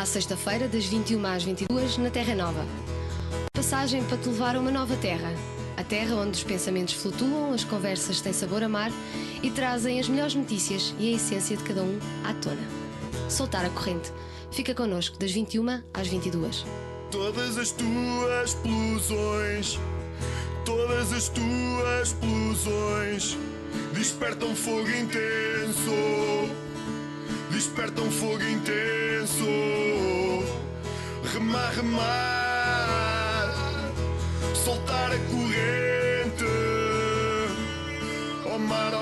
À sexta-feira, das 21 às 22, na Terra Nova. Passagem para te levar a uma nova terra. A terra onde os pensamentos flutuam, as conversas têm sabor a mar e trazem as melhores notícias e a essência de cada um à tona. Soltar a corrente. Fica connosco das 21 às 22. Todas as tuas explosões, todas as tuas explosões despertam fogo intenso, despertam fogo intenso. Remar, remar, soltar a corrente, ao mar,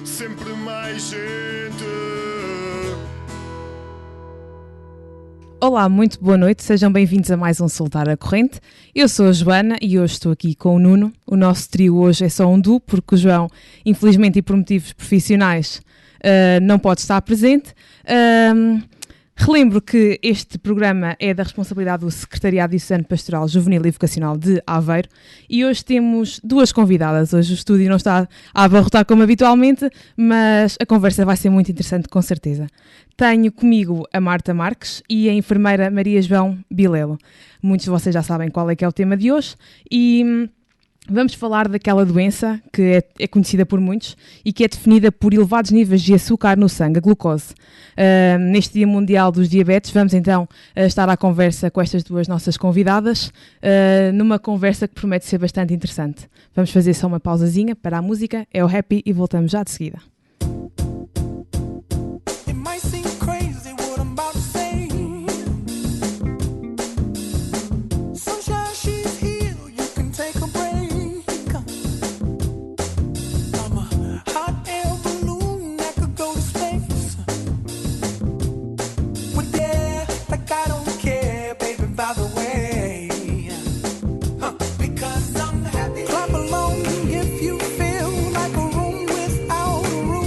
sempre mais gente. Olá, muito boa noite, sejam bem-vindos a mais um Soltar a Corrente. Eu sou a Joana e hoje estou aqui com o Nuno. O nosso trio hoje é só um duo, porque o João, infelizmente e por motivos profissionais, não pode estar presente. Relembro que este programa é da responsabilidade do Secretariado Diocesano Pastoral Juvenil e Vocacional de Aveiro e hoje temos duas convidadas. Hoje o estúdio não está a abarrotar como habitualmente, mas a conversa vai ser muito interessante com certeza. Tenho comigo a Marta Marques e a enfermeira Maria João Bilelo. Muitos de vocês já sabem qual é que é o tema de hoje e vamos falar daquela doença que é conhecida por muitos e que é definida por elevados níveis de açúcar no sangue, a glucose. Neste Dia Mundial dos Diabetes, vamos então estar à conversa com estas duas nossas convidadas, numa conversa que promete ser bastante interessante. Vamos fazer só uma pausazinha para a música, é o Happy e voltamos já de seguida. Clap along if you feel like a room without a roof.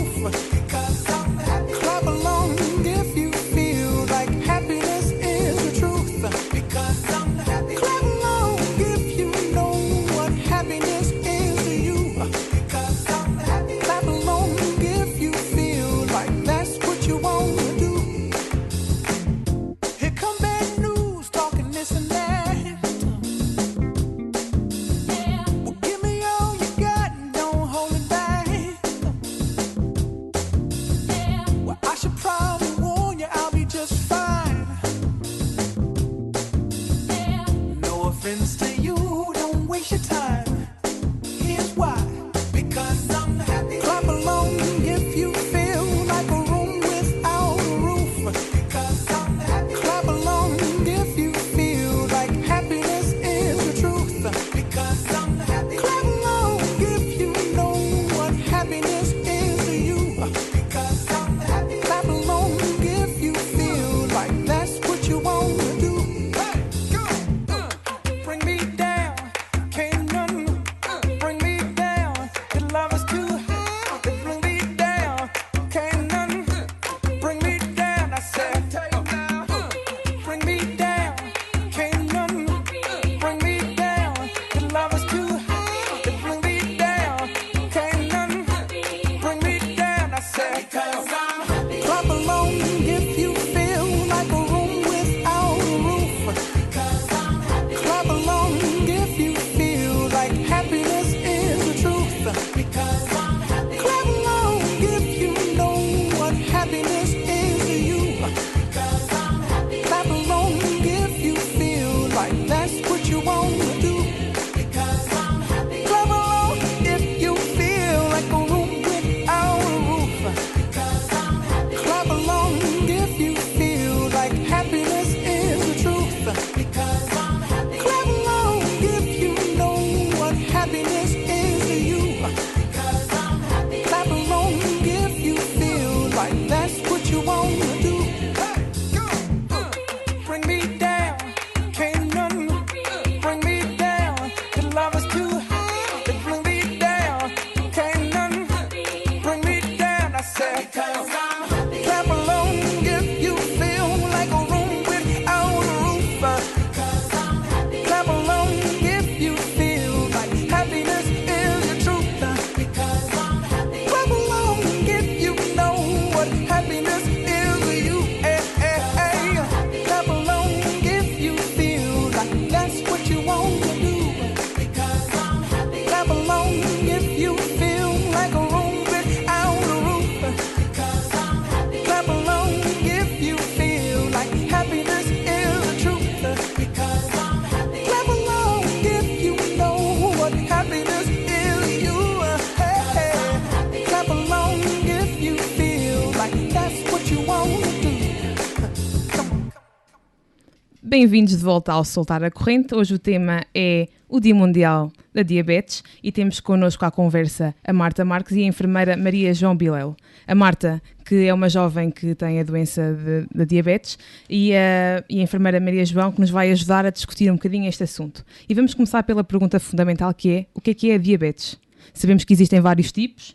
Bem-vindos de volta ao Soltar a Corrente. Hoje o tema é o Dia Mundial da Diabetes e temos connosco à conversa a Marta Marques e a enfermeira Maria João Bilelo. A Marta, que é uma jovem que tem a doença da diabetes, e a enfermeira Maria João, que nos vai ajudar a discutir um bocadinho este assunto. E vamos começar pela pergunta fundamental, que é: o que é a diabetes? Sabemos que existem vários tipos.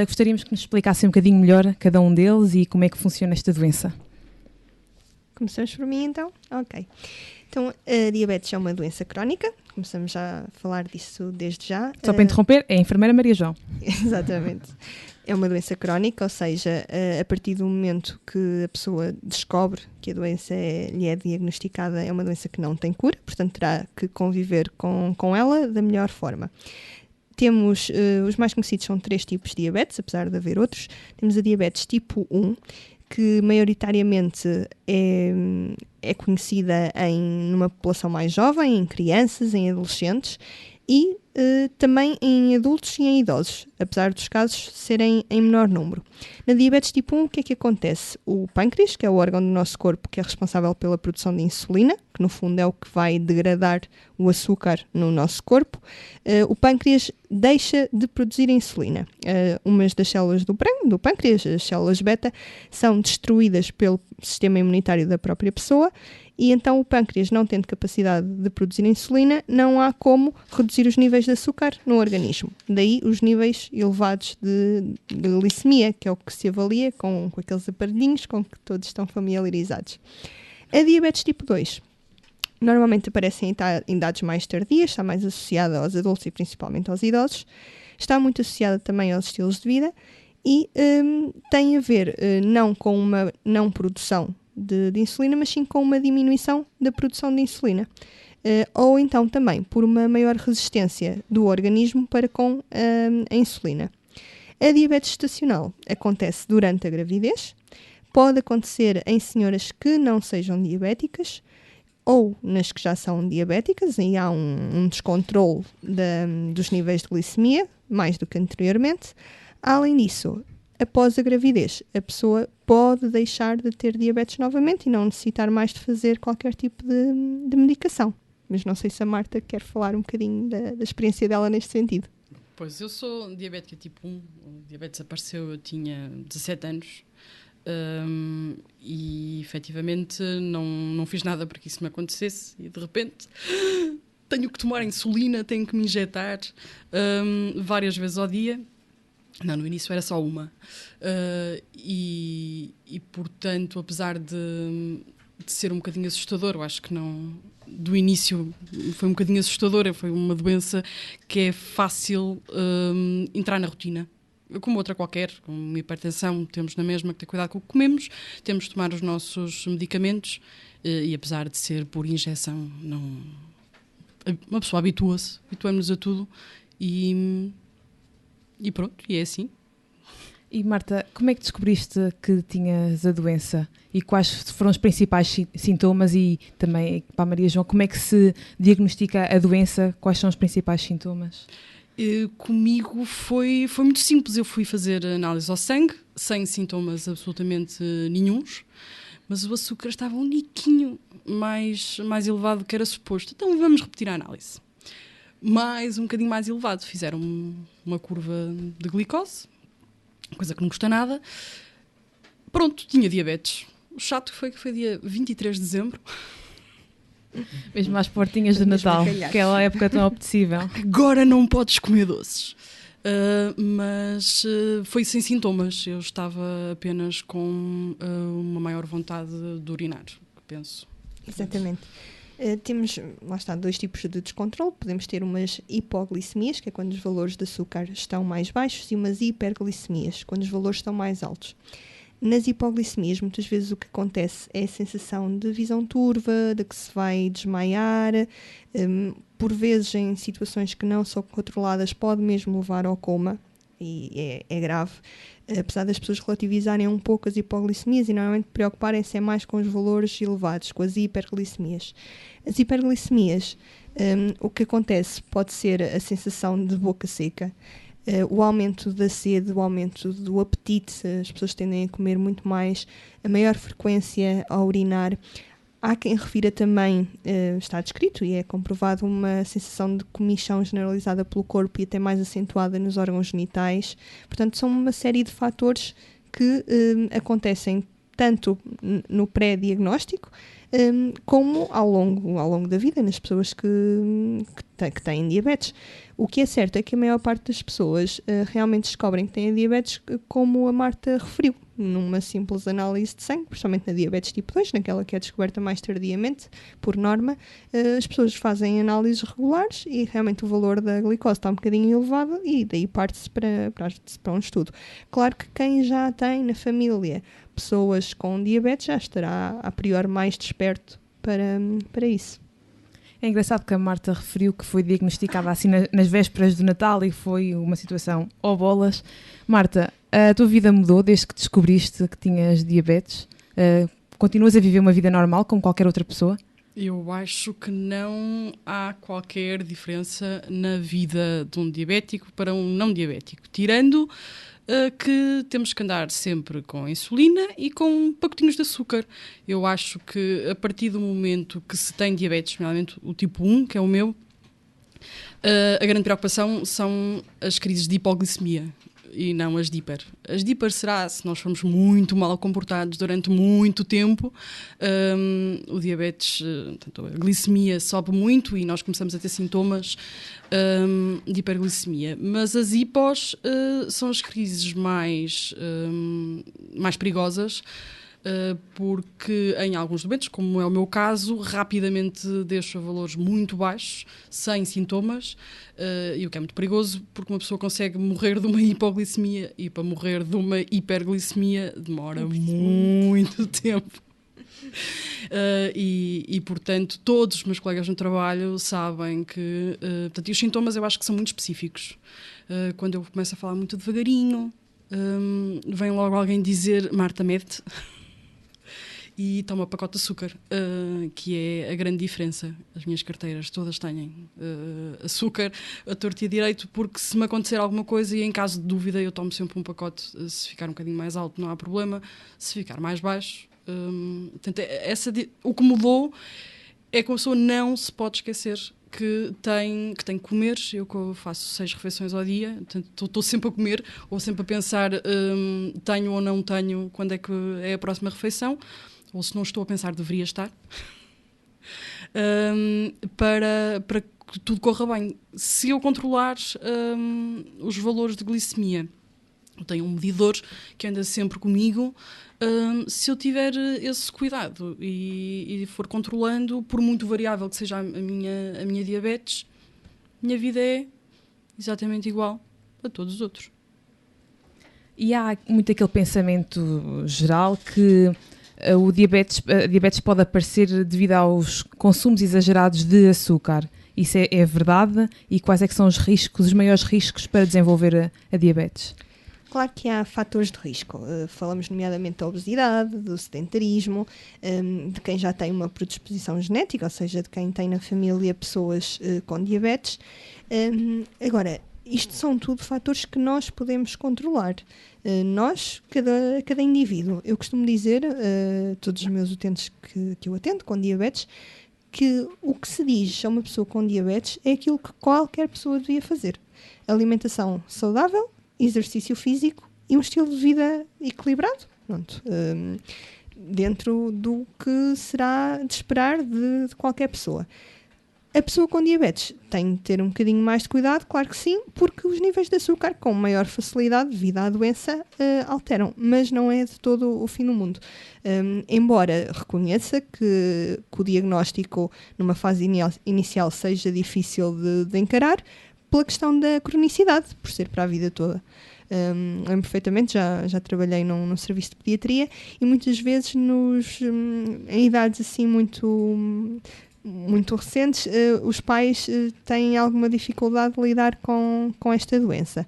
Gostaríamos que nos explicassem um bocadinho melhor cada um deles e como é que funciona esta doença. Começamos por mim, então? Ok. Então, a diabetes é uma doença crónica. Começamos já a falar disso desde já. Só para interromper, é a enfermeira Maria João. Exatamente. É uma doença crónica, ou seja, a partir do momento que a pessoa descobre que a doença lhe é diagnosticada, é uma doença que não tem cura, portanto terá que conviver com ela da melhor forma. Temos, os mais conhecidos são 3 tipos de diabetes, apesar de haver outros. Temos a diabetes tipo 1, que maioritariamente é conhecida numa população mais jovem, em crianças, em adolescentes e também em adultos e em idosos, apesar dos casos serem em menor número. Na diabetes tipo 1, o que é que acontece? O pâncreas, que é o órgão do nosso corpo que é responsável pela produção de insulina, que no fundo é o que vai degradar o açúcar no nosso corpo, o pâncreas deixa de produzir insulina. Umas das células do pâncreas, as células beta, são destruídas pelo sistema imunitário da própria pessoa e então o pâncreas, não tendo capacidade de produzir insulina, não há como reduzir os níveis de açúcar no organismo. Daí os níveis elevados de glicemia, que é o que se avalia com aqueles aparelhinhos com que todos estão familiarizados. A diabetes tipo 2 normalmente aparece em idades mais tardias, está mais associada aos adultos e principalmente aos idosos, está muito associada também aos estilos de vida e tem a ver não com uma não produção de insulina, mas sim com uma diminuição da produção de insulina. Ou então também por uma maior resistência do organismo para com a insulina. A diabetes gestacional acontece durante a gravidez, pode acontecer em senhoras que não sejam diabéticas ou nas que já são diabéticas, e há um descontrole dos níveis de glicemia, mais do que anteriormente. Além disso, após a gravidez, a pessoa pode deixar de ter diabetes novamente e não necessitar mais de fazer qualquer tipo de medicação. Mas não sei se a Marta quer falar um bocadinho da experiência dela neste sentido. Pois, eu sou diabética tipo 1. O diabetes apareceu, eu tinha 17 anos. E efetivamente não fiz nada para que isso me acontecesse e de repente tenho que tomar insulina, tenho que me injetar várias vezes ao dia. Não, no início era só uma e portanto, apesar de ser um bocadinho assustador, eu acho que não, do início foi um bocadinho assustadora, foi uma doença que é fácil entrar na rotina. Como outra qualquer, com uma hipertensão, temos na mesma que ter cuidado com o que comemos, temos de tomar os nossos medicamentos e apesar de ser por injeção, uma pessoa habituamos-nos a tudo e pronto, e é assim. E Marta, como é que descobriste que tinhas a doença e quais foram os principais sintomas e também para a Maria João, como é que se diagnostica a doença, quais são os principais sintomas? Comigo foi muito simples. Eu fui fazer análise ao sangue, sem sintomas absolutamente nenhuns, mas o açúcar estava um niquinho mais elevado do que era suposto. Então vamos repetir a análise. Mais um bocadinho mais elevado. Fizeram uma curva de glicose, coisa que não custa nada. Pronto, tinha diabetes. O chato foi que foi dia 23 de dezembro. Mesmo às portinhas de Natal, aquela época tão apetecível. Agora não podes comer doces. Mas foi sem sintomas. Eu estava apenas com uma maior vontade de urinar, penso. Exatamente. Temos, lá está, 2 tipos de descontrole. Podemos ter umas hipoglicemias, que é quando os valores de açúcar estão mais baixos, e umas hiperglicemias, quando os valores estão mais altos. Nas hipoglicemias, muitas vezes o que acontece é a sensação de visão turva, de que se vai desmaiar. Por vezes, em situações que não são controladas, pode mesmo levar ao coma, e é grave. Apesar das pessoas relativizarem um pouco as hipoglicemias e normalmente preocuparem-se mais com os valores elevados, com as hiperglicemias. As hiperglicemias, o que acontece pode ser a sensação de boca seca, o aumento da sede, o aumento do apetite, as pessoas tendem a comer muito mais, a maior frequência a urinar. Há quem refira também, está descrito e é comprovado, uma sensação de comichão generalizada pelo corpo e até mais acentuada nos órgãos genitais. Portanto, são uma série de fatores que acontecem tanto no pré-diagnóstico como ao longo da vida, nas pessoas que têm diabetes. O que é certo é que a maior parte das pessoas realmente descobrem que têm diabetes, como a Marta referiu, numa simples análise de sangue, principalmente na diabetes tipo 2, naquela que é descoberta mais tardiamente, por norma. As pessoas fazem análises regulares e realmente o valor da glicose está um bocadinho elevado e daí parte-se para um estudo. Claro que quem já tem na família pessoas com diabetes já estará a priori mais desperto para isso. É engraçado que a Marta referiu que foi diagnosticada assim nas vésperas do Natal e foi uma situação ó bolas. Marta, a tua vida mudou desde que descobriste que tinhas diabetes? Continuas a viver uma vida normal como qualquer outra pessoa? Eu acho que não há qualquer diferença na vida de um diabético para um não diabético, tirando que temos que andar sempre com insulina e com pacotinhos de açúcar. Eu acho que a partir do momento que se tem diabetes, normalmente o tipo 1, que é o meu, a grande preocupação são as crises de hipoglicemia e não as de hiper. As de hiper será se nós formos muito mal comportados durante muito tempo. O diabetes, portanto, a glicemia sobe muito e nós começamos a ter sintomas de hiperglicemia. Mas as hipos são as crises mais perigosas, porque em alguns doentes, como é o meu caso, rapidamente deixo a valores muito baixos, sem sintomas, e o que é muito perigoso, porque uma pessoa consegue morrer de uma hipoglicemia e para morrer de uma hiperglicemia demora muito tempo. Portanto, todos os meus colegas no trabalho sabem que... portanto, e os sintomas eu acho que são muito específicos. Quando eu começo a falar muito devagarinho, vem logo alguém dizer Marta, mede-te. E toma pacote de açúcar, que é a grande diferença. As minhas carteiras todas têm açúcar a torto e a direito, porque se me acontecer alguma coisa e em caso de dúvida eu tomo sempre um pacote. Se ficar um bocadinho mais alto não há problema, se ficar mais baixo... portanto, o que mudou é que a pessoa não se pode esquecer que tem que comer. Eu faço 6 refeições ao dia, estou sempre a comer ou sempre a pensar tenho ou não tenho, quando é que é a próxima refeição, ou se não estou a pensar deveria estar, para que tudo corra bem. Se eu controlar os valores de glicemia, eu tenho um medidor que anda sempre comigo. Se eu tiver esse cuidado e for controlando, por muito variável que seja a minha diabetes, minha vida é exatamente igual a todos os outros. E há muito aquele pensamento geral que a diabetes pode aparecer devido aos consumos exagerados de açúcar. Isso é verdade? E quais é que são os maiores riscos para desenvolver a diabetes? Claro que há fatores de risco. Falamos nomeadamente da obesidade, do sedentarismo, de quem já tem uma predisposição genética, ou seja, de quem tem na família pessoas com diabetes. Agora, isto são tudo fatores que nós podemos controlar. Nós, cada indivíduo. Eu costumo dizer a todos os meus utentes que eu atendo com diabetes, que o que se diz a uma pessoa com diabetes é aquilo que qualquer pessoa devia fazer. Alimentação saudável, exercício físico e um estilo de vida equilibrado. Pronto. Dentro do que será de esperar de qualquer pessoa. A pessoa com diabetes tem de ter um bocadinho mais de cuidado, claro que sim, porque os níveis de açúcar, com maior facilidade devido à doença, alteram, mas não é de todo o fim do mundo. Embora reconheça que o diagnóstico numa fase inicial seja difícil de encarar, pela questão da cronicidade, por ser para a vida toda. Lembro perfeitamente, já trabalhei num serviço de pediatria e muitas vezes em idades assim muito recentes, os pais têm alguma dificuldade de lidar com esta doença.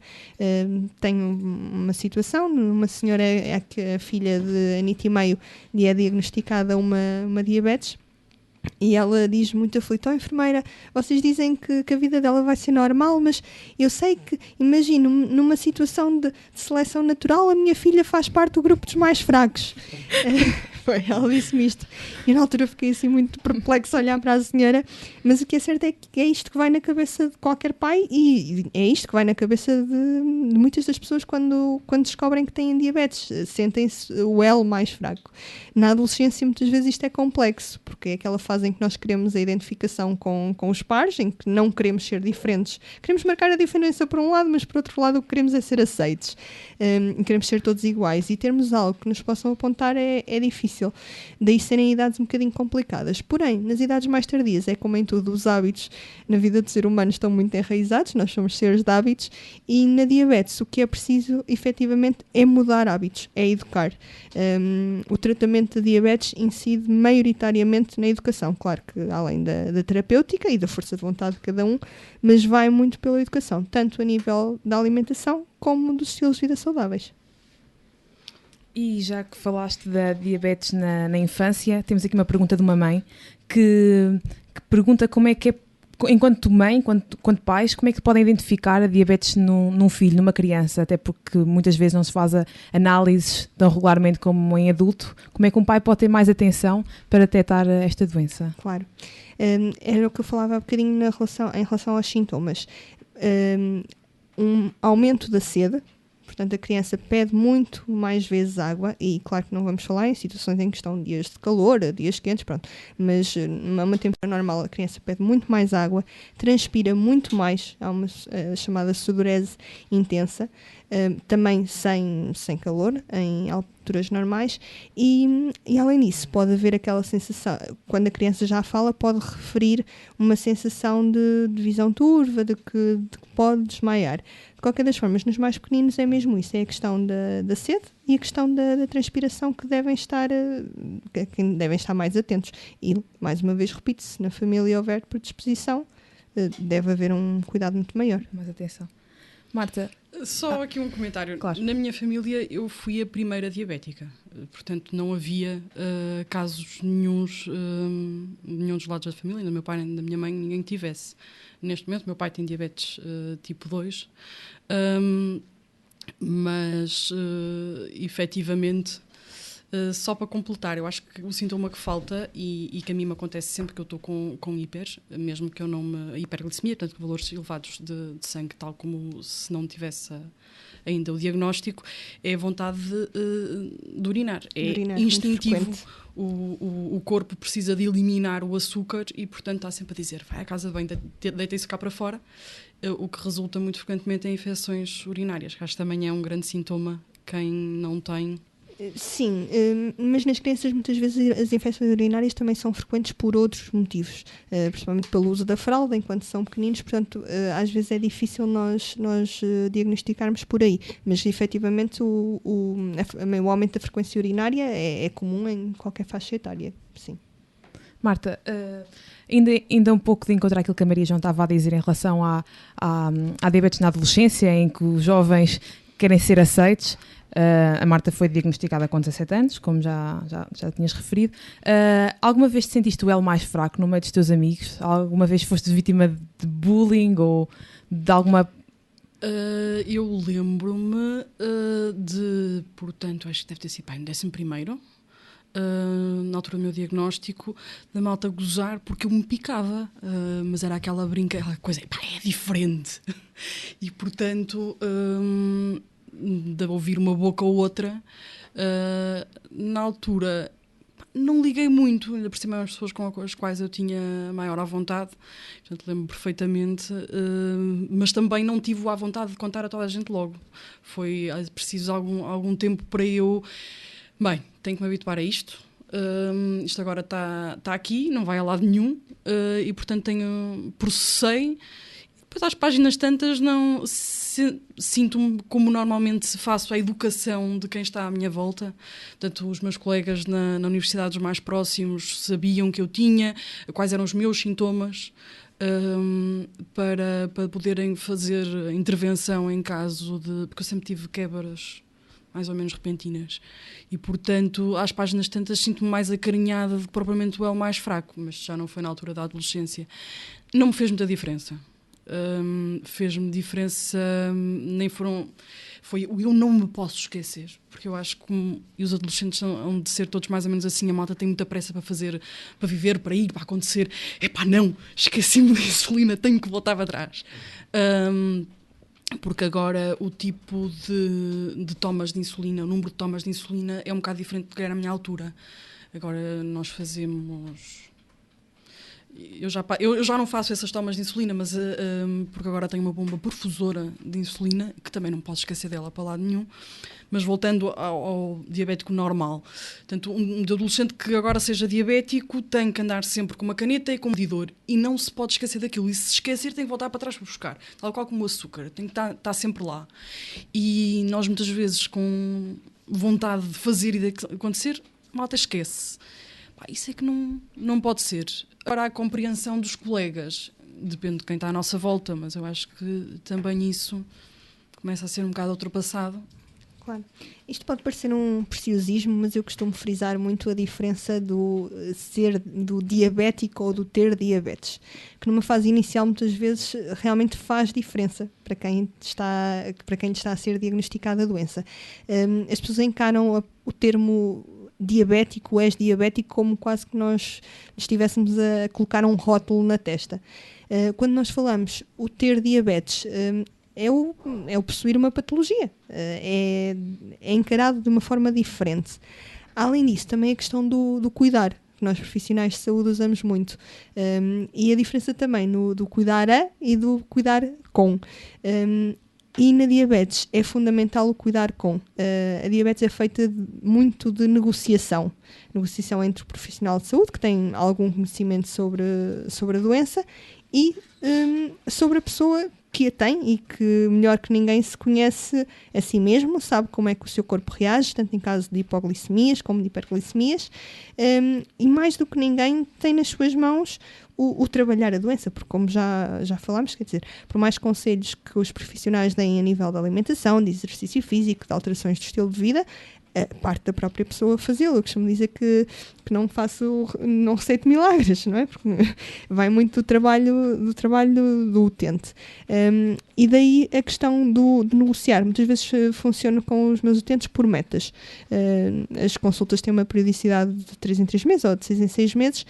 Tenho uma situação, uma senhora que a filha de anito e meio lhe é diagnosticada uma diabetes. E ela diz muito aflita: "Oh, enfermeira, vocês dizem que a vida dela vai ser normal, mas eu sei que, imagino, numa situação de seleção natural, a minha filha faz parte do grupo dos mais fracos." Foi, ela disse-me isto. E na altura fiquei assim muito perplexo a olhar para a senhora, mas o que é certo é que é isto que vai na cabeça de qualquer pai e é isto que vai na cabeça de muitas das pessoas quando descobrem que têm diabetes. Sentem-se o elo mais fraco. Na adolescência muitas vezes isto é complexo, porque é aquela fase em que nós queremos a identificação com os pares, em que não queremos ser diferentes. Queremos marcar a diferença por um lado, mas por outro lado o que queremos é ser aceites. Queremos ser todos iguais e termos algo que nos possam apontar é difícil. Daí serem idades um bocadinho complicadas. Porém, nas idades mais tardias, é como em tudo, os hábitos na vida do ser humano estão muito enraizados, nós somos seres de hábitos, e na diabetes o que é preciso efetivamente é mudar hábitos, é educar. O tratamento de diabetes incide maioritariamente na educação, claro que além da terapêutica e da força de vontade de cada um, mas vai muito pela educação, tanto a nível da alimentação como dos estilos de vida saudáveis. E já que falaste da diabetes na infância, temos aqui uma pergunta de uma mãe que pergunta como é que é, enquanto mãe, enquanto pais, como é que podem identificar a diabetes num filho, numa criança, até porque muitas vezes não se faz análises tão regularmente como em adulto. Como é que um pai pode ter mais atenção para detectar esta doença? Claro. Era o que eu falava há bocadinho em relação aos sintomas. Um aumento da sede. Portanto, a criança pede muito mais vezes água e claro que não vamos falar em situações em que estão dias de calor, dias quentes, pronto, mas numa temperatura normal a criança pede muito mais água, transpira muito mais, há uma chamada sudorese intensa, também sem calor, em alturas normais e além disso pode haver aquela sensação, quando a criança já fala pode referir uma sensação de visão turva, de que pode desmaiar. De qualquer das formas, nos mais pequeninos é mesmo isso, é a questão da sede e a questão da transpiração que devem estar mais atentos. E, mais uma vez, repito-se, na família houver predisposição, deve haver um cuidado muito maior. Mais atenção. Marta? Só aqui um comentário. Claro. Na minha família eu fui a primeira diabética, portanto não havia casos nenhum dos lados da família, nem do meu pai nem da minha mãe, ninguém tivesse. Neste momento meu pai tem diabetes tipo 2, mas efetivamente, só para completar, eu acho que o sintoma que falta e que a mim me acontece sempre que eu estou com hiper, mesmo que eu não me... hiperglicemia, portanto valores elevados de sangue, tal como se não tivesse ainda o diagnóstico, é a vontade de urinar. É instintivo. O corpo precisa de eliminar o açúcar e, portanto, está sempre a dizer vai à casa de banho, deita isso cá para fora, o que resulta muito frequentemente em infecções urinárias. Acho que também é um grande sintoma quem não tem. Sim, mas nas crianças muitas vezes as infecções urinárias também são frequentes por outros motivos, principalmente pelo uso da fralda enquanto são pequeninos, portanto às vezes é difícil nós diagnosticarmos por aí, mas efetivamente o aumento da frequência urinária é comum em qualquer faixa etária, sim. Marta, ainda um pouco de encontrar aquilo que a Maria João estava a dizer em relação à diabetes na adolescência, em que os jovens querem ser aceitos. A Marta foi diagnosticada com 17 anos, como já tinhas referido. Alguma vez te sentiste o elo mais fraco no meio dos teus amigos? Alguma vez foste vítima de bullying ou de alguma... Eu lembro-me portanto, acho que deve ter sido no 11º, na altura do meu diagnóstico, da malta gozar porque eu me picava, mas era aquela coisa, é diferente. E, portanto... de ouvir uma boca ou outra, na altura não liguei muito, ainda por cima as pessoas com as quais eu tinha maior à vontade, portanto lembro perfeitamente, mas também não tive à vontade de contar a toda a gente logo. Foi preciso algum tempo para eu, tenho que me habituar a isto, isto agora está aqui, não vai a lado nenhum, e portanto processei. Depois às páginas tantas não sinto-me como normalmente faço a educação de quem está à minha volta. Portanto, os meus colegas na universidade, os mais próximos, sabiam que eu tinha, quais eram os meus sintomas, para poderem fazer intervenção em caso de... Porque eu sempre tive quebras mais ou menos repentinas. E, portanto, às páginas tantas sinto-me mais acarinhada do que propriamente o elo mais fraco, mas já não foi na altura da adolescência. Não me fez muita diferença. Fez-me diferença, nem foram... foi o eu não me posso esquecer, porque eu acho que e os adolescentes hão de ser todos mais ou menos assim, a malta tem muita pressa para fazer, para viver, para ir, para acontecer. Epá, não, esqueci-me da insulina, tenho que voltar para trás. Porque agora o tipo de tomas de insulina, o número de tomas de insulina é um bocado diferente do que era a minha altura. Agora nós fazemos... Eu já não faço essas tomas de insulina, mas porque agora tenho uma bomba perfusora de insulina, que também não posso esquecer dela para lado nenhum. Mas voltando ao diabético normal, portanto, um adolescente que agora seja diabético tem que andar sempre com uma caneta e com um medidor, e não se pode esquecer daquilo, e se esquecer tem que voltar para trás para buscar, tal qual como o açúcar, tem que estar sempre lá. E nós muitas vezes com vontade de fazer e de acontecer, a malta esquece. Pá, isso é que não pode ser. Para a compreensão dos colegas, depende de quem está à nossa volta, mas eu acho que também isso começa a ser um bocado ultrapassado. Claro. Isto pode parecer um preciosismo, mas eu costumo frisar muito a diferença do ser do diabético ou do ter diabetes, que numa fase inicial muitas vezes realmente faz diferença para quem está a ser diagnosticada a doença. As pessoas encaram o termo diabético, és diabético, como quase que nós estivéssemos a colocar um rótulo na testa. Quando nós falamos o ter diabetes, é o possuir uma patologia, é encarado de uma forma diferente. Além disso, também a questão do cuidar, que nós profissionais de saúde usamos muito, e a diferença também do cuidar a e do cuidar com. E na diabetes é fundamental o cuidar com. A diabetes é feita muito de negociação entre o profissional de saúde, que tem algum conhecimento sobre a doença, e sobre a pessoa que a tem e que, melhor que ninguém, se conhece a si mesmo, sabe como é que o seu corpo reage, tanto em caso de hipoglicemias como de hiperglicemias, e mais do que ninguém tem nas suas mãos o trabalhar a doença, porque como já falámos, quer dizer, por mais conselhos que os profissionais deem a nível da alimentação, de exercício físico, de alterações de estilo de vida, a parte da própria pessoa fazê-lo. Eu costumo dizer que não receito milagres, não é? Porque vai muito do trabalho do utente. E daí a questão de negociar. Muitas vezes funciona com os meus utentes por metas. As consultas têm uma periodicidade de 3 em 3 meses ou de 6 em 6 meses,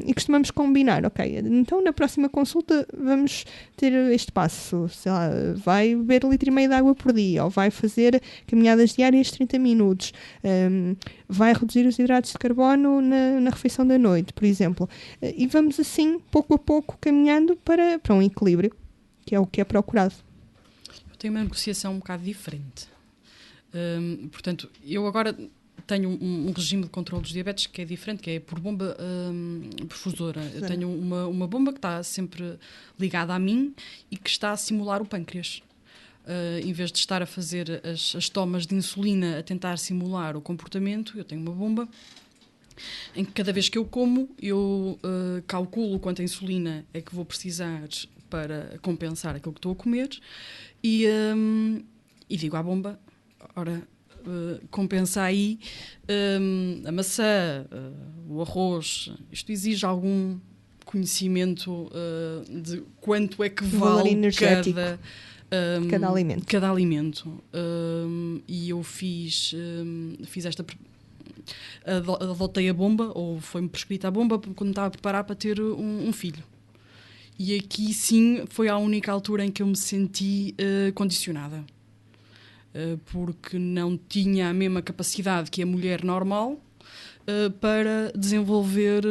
e costumamos combinar, ok, então na próxima consulta vamos ter este passo, sei lá, vai beber 1,5 litro de água por dia, ou vai fazer caminhadas diárias de 30 minutos, vai reduzir os hidratos de carbono na refeição da noite, por exemplo. E vamos assim, pouco a pouco, caminhando para um equilíbrio, que é o que é procurado. Eu tenho uma negociação um bocado diferente. Portanto, eu agora tenho um regime de controle dos diabetes que é diferente, que é por bomba perfusora. Eu tenho uma bomba que está sempre ligada a mim e que está a simular o pâncreas. Em vez de estar a fazer as tomas de insulina a tentar simular o comportamento, eu tenho uma bomba em que cada vez que eu como, eu calculo quanta insulina é que vou precisar para compensar aquilo que estou a comer e digo à bomba, ora, compensa aí a maçã, o arroz. Isto exige algum conhecimento de quanto é que vale cada alimento. E eu fiz adotei a bomba, ou foi-me prescrita a bomba quando estava a preparar para ter um filho. E aqui sim foi a única altura em que eu me senti condicionada. Porque não tinha a mesma capacidade que a mulher normal para desenvolver,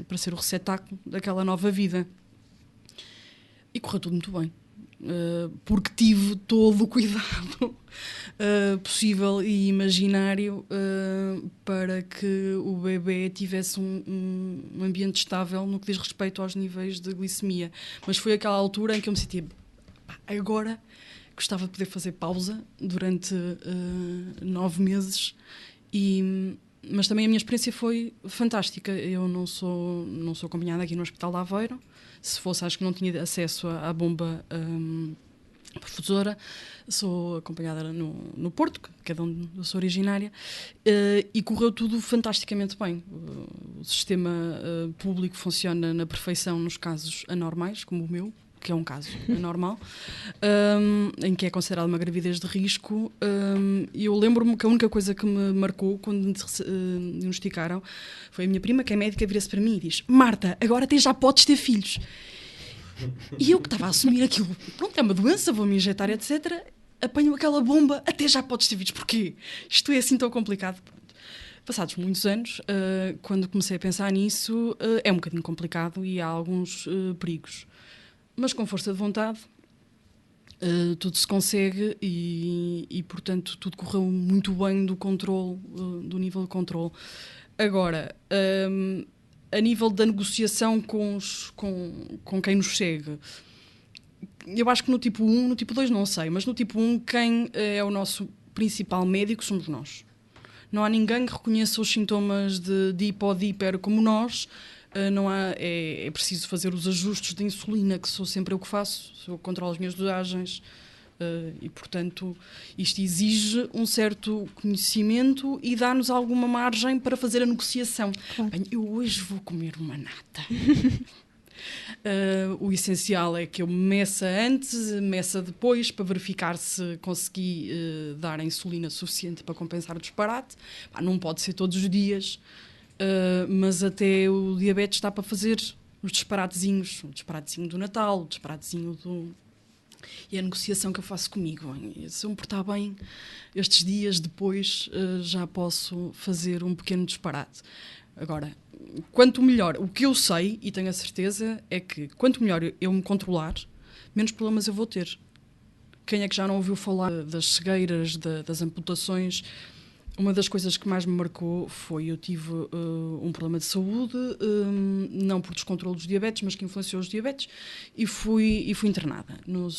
para ser o receptáculo daquela nova vida. E correu tudo muito bem. Porque tive todo o cuidado possível e imaginário para que o bebê tivesse um ambiente estável no que diz respeito aos níveis de glicemia. Mas foi aquela altura em que eu me sentia, agora gostava de poder fazer pausa durante 9 meses, mas também a minha experiência foi fantástica. Eu não sou acompanhada aqui no Hospital de Aveiro. Se fosse, acho que não tinha acesso à bomba perfusora. Sou acompanhada no Porto, que é de onde eu sou originária, e correu tudo fantasticamente bem. O sistema público funciona na perfeição nos casos anormais, como o meu, que é um caso normal, em que é considerada uma gravidez de risco. E eu lembro-me que a única coisa que me marcou quando me diagnosticaram foi a minha prima, que é médica, vira-se para mim e diz: Marta, agora até já podes ter filhos. E eu que estava a assumir aquilo, pronto, é uma doença, vou-me injetar, etc., apanho aquela bomba, até já podes ter filhos. Porquê? Isto é assim tão complicado. Passados muitos anos, quando comecei a pensar nisso, é um bocadinho complicado e há alguns perigos. Mas com força de vontade, tudo se consegue e, portanto, tudo correu muito bem do controle, do nível de controle. Agora, a nível da negociação com quem nos segue, eu acho que no tipo 1, no tipo 2 não sei, mas no tipo 1 quem é o nosso principal médico somos nós. Não há ninguém que reconheça os sintomas de hipo ou de hiper como nós. Não há, é preciso fazer os ajustes de insulina, que sou sempre eu que faço, eu controlo as minhas dosagens e, portanto, isto exige um certo conhecimento e dá-nos alguma margem para fazer a negociação. Claro. Bem, eu hoje vou comer uma nata. O essencial é que eu meça antes, meça depois, para verificar se consegui dar a insulina suficiente para compensar o disparate. Não pode ser todos os dias. Mas até o diabetes está para fazer os disparatezinhos, o disparatezinho do Natal, o disparatezinho do... E a negociação que eu faço comigo. Se eu me portar bem, estes dias depois já posso fazer um pequeno disparate. Agora, quanto melhor, o que eu sei, e tenho a certeza, é que quanto melhor eu me controlar, menos problemas eu vou ter. Quem é que já não ouviu falar das cegueiras, das amputações? Uma das coisas que mais me marcou foi eu tive um problema de saúde, não por descontrole dos diabetes, mas que influenciou os diabetes, e fui internada no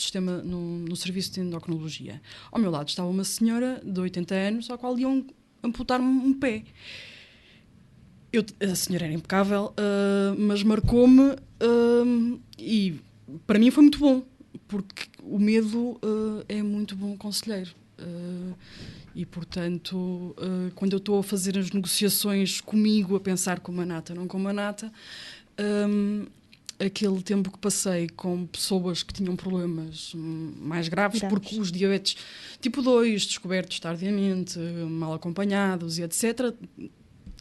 serviço de endocrinologia. Ao meu lado estava uma senhora de 80 anos, ao qual iam amputar-me um pé. A senhora era impecável, mas marcou-me e para mim foi muito bom, porque o medo é muito bom conselheiro. E, portanto, quando eu estou a fazer as negociações comigo, a pensar como a nata, não como a nata, aquele tempo que passei com pessoas que tinham problemas mais graves, porque os diabetes tipo 2, descobertos tardiamente, mal acompanhados e etc.,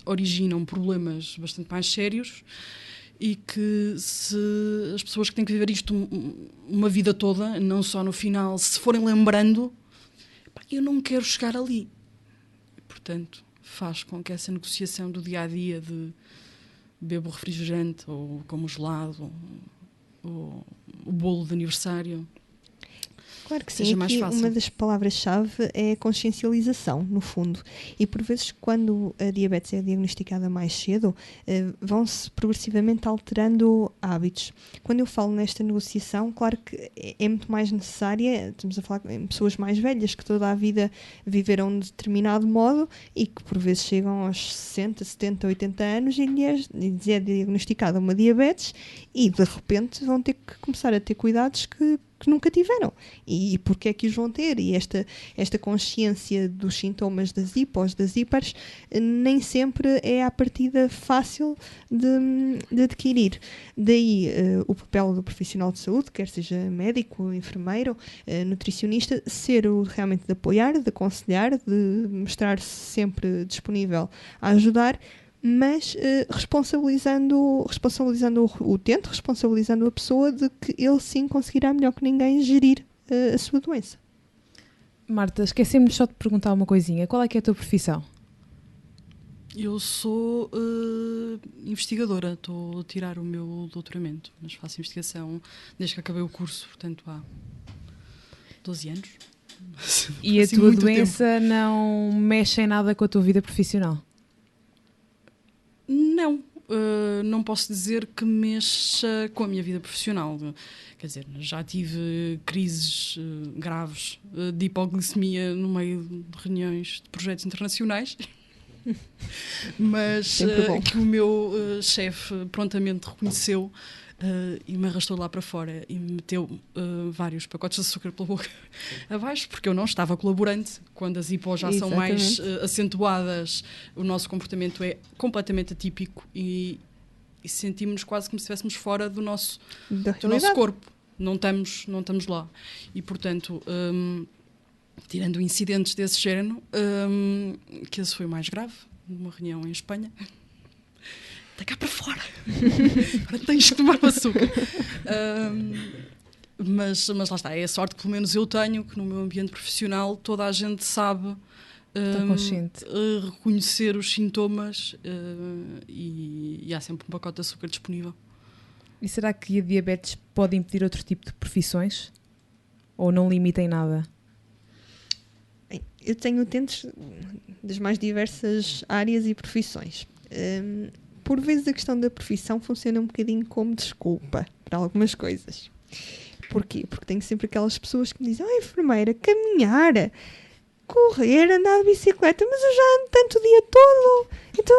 originam problemas bastante mais sérios e que se as pessoas que têm que viver isto uma vida toda, não só no final, se forem lembrando, eu não quero chegar ali. Portanto, faz com que essa negociação do dia-a-dia de bebo refrigerante ou como gelado ou o bolo de aniversário... Claro que sim, aqui uma das palavras-chave é a consciencialização, no fundo. E por vezes, quando a diabetes é diagnosticada mais cedo, vão-se progressivamente alterando hábitos. Quando eu falo nesta negociação, claro que é muito mais necessária, estamos a falar em pessoas mais velhas que toda a vida viveram de determinado modo e que por vezes chegam aos 60, 70, 80 anos e lhes é diagnosticada uma diabetes e de repente vão ter que começar a ter cuidados que nunca tiveram. E porque é que os vão ter? E esta consciência dos sintomas das hipos, das hiperes, nem sempre é à partida fácil de adquirir. Daí o papel do profissional de saúde, quer seja médico, enfermeiro, nutricionista, ser o realmente de apoiar, de aconselhar, de mostrar-se sempre disponível a ajudar, mas responsabilizando o utente, responsabilizando a pessoa de que ele sim conseguirá melhor que ninguém gerir a sua doença. Marta, esquecemos só de perguntar uma coisinha. Qual é que é a tua profissão? Eu sou investigadora, estou a tirar o meu doutoramento, mas faço investigação desde que acabei o curso, portanto há 12 anos. E a tua doença não mexe em nada com a tua vida profissional? Não, não posso dizer que mexa com a minha vida profissional. Quer dizer, já tive crises graves de hipoglicemia no meio de reuniões de projetos internacionais, mas que o meu chefe prontamente reconheceu e me arrastou lá para fora e me meteu vários pacotes de açúcar pela boca abaixo, porque eu não estava colaborante. Quando as hipós já são mais acentuadas, o nosso comportamento é completamente atípico e sentimos-nos quase como se estivéssemos fora do nosso corpo. não estamos lá. E, portanto, tirando incidentes desse género, que esse foi o mais grave, numa reunião em Espanha. Está cá para fora. Agora tens de tomar o açúcar. Mas lá está, é a sorte que pelo menos eu tenho, que no meu ambiente profissional toda a gente sabe Está consciente. reconhecer os sintomas e há sempre um pacote de açúcar disponível. E será que a diabetes pode impedir outro tipo de profissões? Ou não limita em nada? Bem, eu tenho utentes das mais diversas áreas e profissões. Por vezes a questão da profissão funciona um bocadinho como desculpa para algumas coisas. Porquê? Porque tenho sempre aquelas pessoas que me dizem: enfermeira, caminhar, correr, andar de bicicleta, mas eu já ando tanto o dia todo. Então,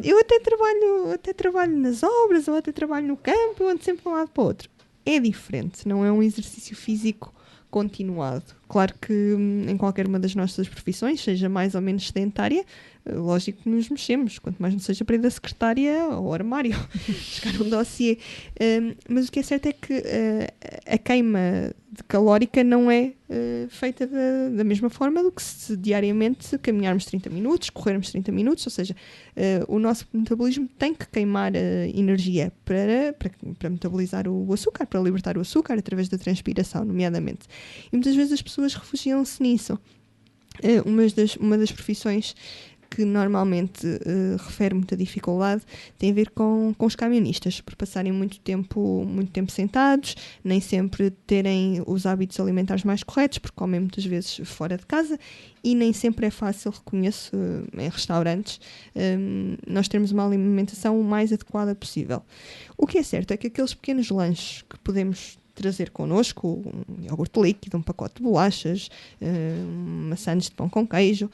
eu até trabalho nas obras, ou até trabalho no campo, eu ando sempre de um lado para o outro. É diferente, não é um exercício físico continuado. Claro que em qualquer uma das nossas profissões, seja mais ou menos sedentária, lógico que nos mexemos, quanto mais não seja para ir da secretária ao armário, buscar um dossiê. Mas o que é certo é que a queima calórica não é feita da mesma forma do que se diariamente caminharmos 30 minutos, corrermos 30 minutos, ou seja, o nosso metabolismo tem que queimar energia para metabolizar o açúcar, para libertar o açúcar através da transpiração, nomeadamente. E muitas vezes as pessoas refugiam-se nisso. Uma das profissões que normalmente refere muita dificuldade tem a ver com os camionistas, por passarem muito tempo sentados, nem sempre terem os hábitos alimentares mais corretos, porque comem muitas vezes fora de casa, e nem sempre é fácil, reconheço, em restaurantes, nós termos uma alimentação o mais adequada possível. O que é certo é que aqueles pequenos lanches que podemos trazer connosco, um iogurte líquido, um pacote de bolachas, maçãs de pão com queijo,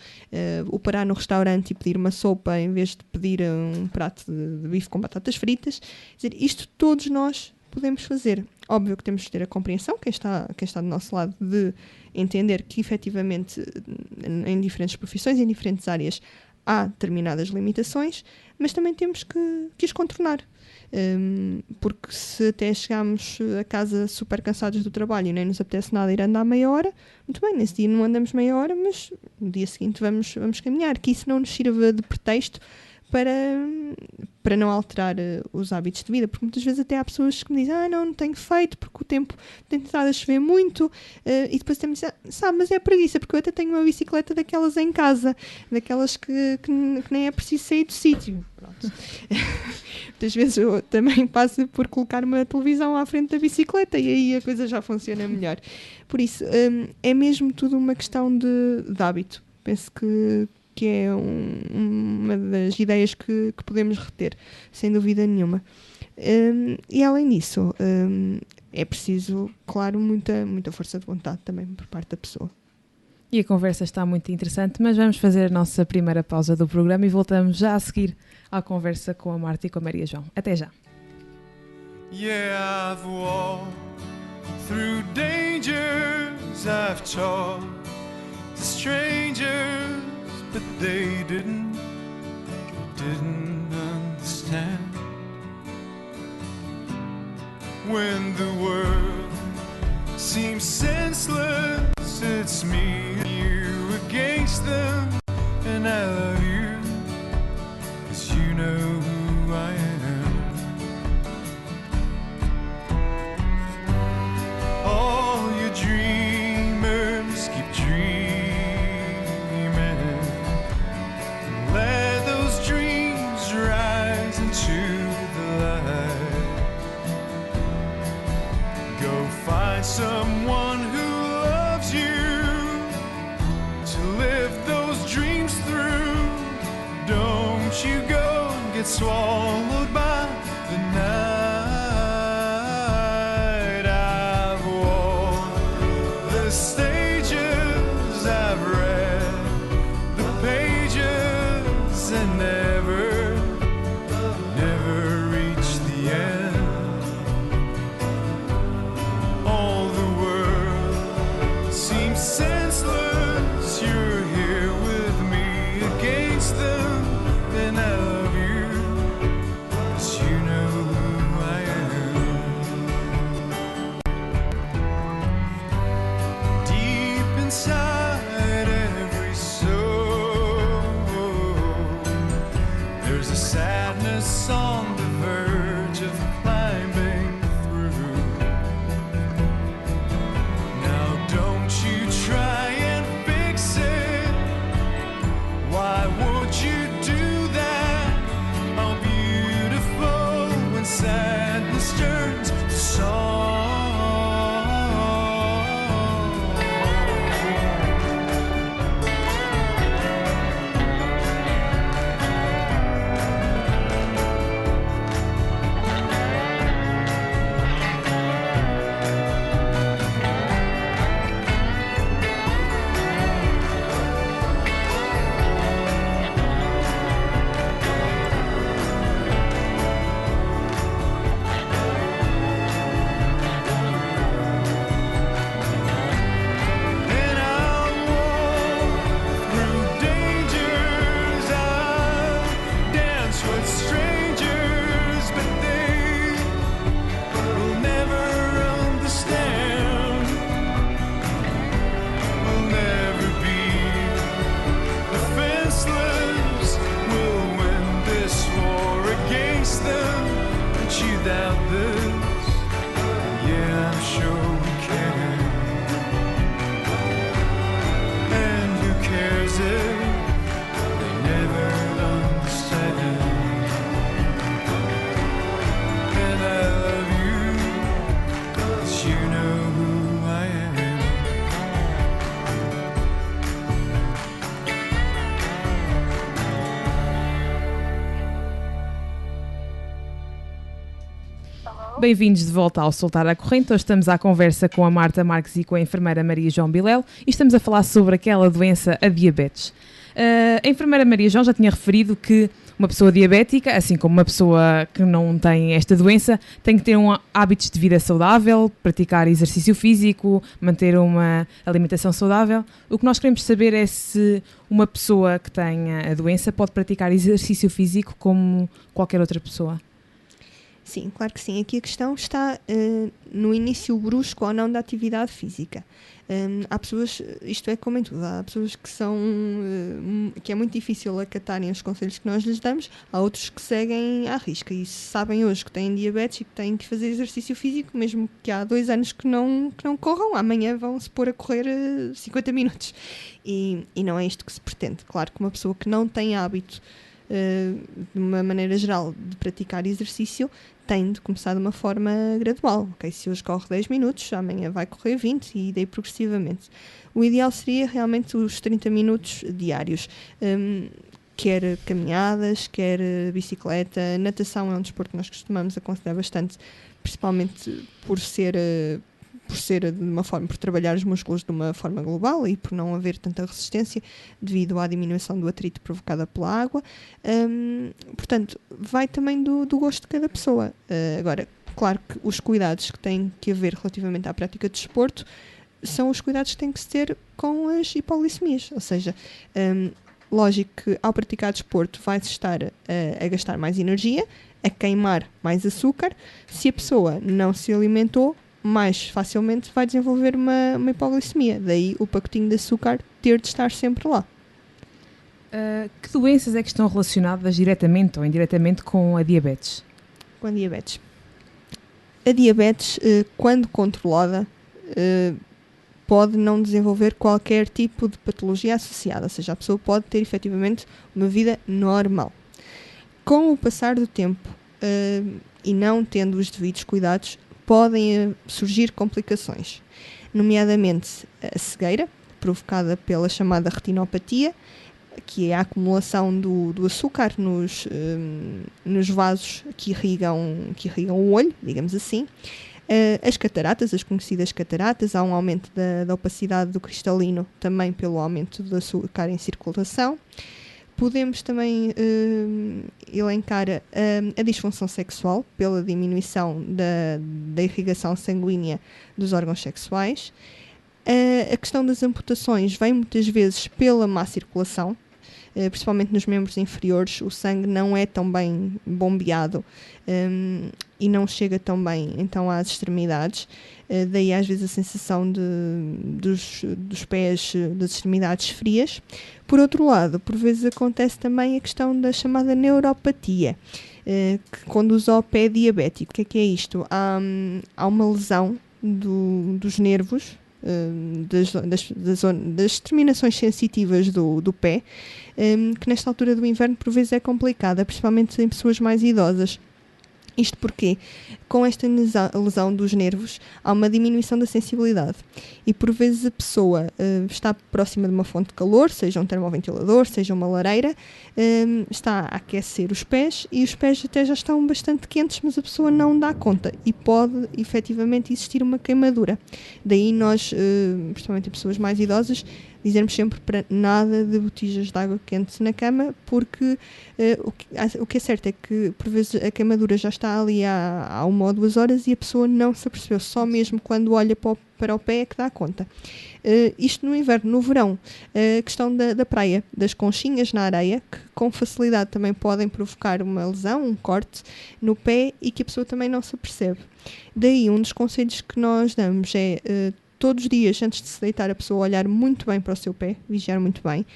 o parar no restaurante e pedir uma sopa em vez de pedir um prato de bife com batatas fritas. Quer dizer, isto todos nós podemos fazer. Óbvio que temos de ter a compreensão, quem está do nosso lado, de entender que efetivamente em diferentes profissões, em diferentes áreas, há determinadas limitações, mas também temos que as contornar. Porque se até chegarmos a casa super cansados do trabalho e nem nos apetece nada ir andar meia hora, muito bem, nesse dia não andamos meia hora, mas no dia seguinte vamos caminhar, que isso não nos sirva de pretexto para não alterar os hábitos de vida, porque muitas vezes até há pessoas que me dizem: não tenho feito porque o tempo tem estado a chover muito, e depois até me dizem: sabe, mas é preguiça, porque eu até tenho uma bicicleta daquelas em casa, daquelas que nem é preciso sair do sítio. Pronto. Muitas vezes eu também passo por colocar uma televisão à frente da bicicleta e aí a coisa já funciona melhor. Por isso, é mesmo tudo uma questão de hábito. Penso que é uma das ideias que podemos reter, sem dúvida nenhuma. E além disso, é preciso, claro, muita força de vontade também por parte da pessoa. E a conversa está muito interessante, mas vamos fazer a nossa primeira pausa do programa e voltamos já a seguir à conversa com a Marta e com a Maria João. Até já! Yeah, I've walked through dangers, I've talked to strangers, but they didn't understand. When the world seems senseless, it's me and you against them, and I love you, 'cause you know who I am. All you dreamers keep dreaming, let those dreams rise into the light. Go find someone who loves you to live those dreams through. Don't you go and get swallowed by the night. I've walked the stages, I've read the pages, and never reached the end. All the world seems senseless, you're here with me against them, and I love you, There's a sadness on the verge of climbing through. Now don't you try and fix it. Why would you do that? How beautiful when sadness turns to song. And I'll walk through dangers, I'll dance with strangers, but they will never understand. Will never be defenseless. We'll win this war against them. Don't you doubt this? Yeah, I'm sure we can. And who cares if they never understand? And I love you, 'cause you know who I am. Bem-vindos de volta ao Soltar a Corrente. Hoje estamos à conversa com a Marta Marques e com a enfermeira Maria João Bilel e estamos a falar sobre aquela doença, a diabetes. A enfermeira Maria João já tinha referido que uma pessoa diabética, assim como uma pessoa que não tem esta doença, tem que ter hábitos de vida saudável, praticar exercício físico, manter uma alimentação saudável. O que nós queremos saber é se uma pessoa que tenha a doença pode praticar exercício físico como qualquer outra pessoa. Sim, claro que sim. Aqui a questão está no início brusco ou não da atividade física. Há pessoas, isto é como em tudo, há pessoas que são, que é muito difícil acatarem os conselhos que nós lhes damos, há outros que seguem à risca e sabem hoje que têm diabetes e que têm que fazer exercício físico, mesmo que há 2 anos que não corram, amanhã vão se pôr a correr 50 minutos. E não é isto que se pretende. Claro que uma pessoa que não tem hábito, de uma maneira geral, de praticar exercício, tem de começar de uma forma gradual. Okay? Se hoje corre 10 minutos, amanhã vai correr 20 e daí progressivamente. O ideal seria realmente os 30 minutos diários. Quer caminhadas, quer bicicleta. Natação é um desporto que nós costumamos aconselhar bastante, principalmente por ser de uma forma, por trabalhar os músculos de uma forma global e por não haver tanta resistência devido à diminuição do atrito provocada pela água. Portanto, vai também do gosto de cada pessoa. Agora, claro que os cuidados que têm que haver relativamente à prática de desporto são os cuidados que têm que se ter com as hipoglicemias, ou seja, lógico que ao praticar desporto vai-se estar a gastar mais energia, a queimar mais açúcar. Se a pessoa não se alimentou, mais facilmente vai desenvolver uma hipoglicemia. Daí o pacotinho de açúcar ter de estar sempre lá. Que doenças é que estão relacionadas diretamente ou indiretamente com a diabetes? Com a diabetes. A diabetes, quando controlada, pode não desenvolver qualquer tipo de patologia associada, ou seja, a pessoa pode ter efetivamente uma vida normal. Com o passar do tempo e não tendo os devidos cuidados, podem surgir complicações, nomeadamente a cegueira, provocada pela chamada retinopatia, que é a acumulação do açúcar nos vasos que irrigam o olho, digamos assim. As cataratas, as conhecidas cataratas, há um aumento da opacidade do cristalino, também pelo aumento do açúcar em circulação. Podemos também elencar a disfunção sexual pela diminuição da irrigação sanguínea dos órgãos sexuais. A questão das amputações vem muitas vezes pela má circulação. principalmente nos membros inferiores, o sangue não é tão bem bombeado e não chega tão bem então às extremidades. Daí às vezes a sensação dos pés, das extremidades frias. Por outro lado, por vezes acontece também a questão da chamada neuropatia, que conduz ao pé diabético. O que é isto? Há uma lesão dos nervos, das terminações sensitivas do pé, que nesta altura do inverno por vezes é complicada, principalmente em pessoas mais idosas. Isto porque, com esta lesão dos nervos, há uma diminuição da sensibilidade e por vezes a pessoa está próxima de uma fonte de calor, seja um termoventilador, seja uma lareira, está a aquecer os pés e os pés até já estão bastante quentes, mas a pessoa não dá conta e pode efetivamente existir uma queimadura. Daí nós, principalmente em pessoas mais idosas, dizermos sempre para nada de botijas de água quente na cama, porque o que é certo é que por vezes a queimadura já está ali há 1 ou 2 horas e a pessoa não se apercebeu, só mesmo quando olha para o pé é que dá conta. Isto no inverno. No verão, a questão da praia, das conchinhas na areia, que com facilidade também podem provocar uma lesão, um corte no pé e que a pessoa também não se apercebe. Daí um dos conselhos que nós damos é todos os dias, antes de se deitar, a pessoa olhar muito bem para o seu pé, vigiar muito bem,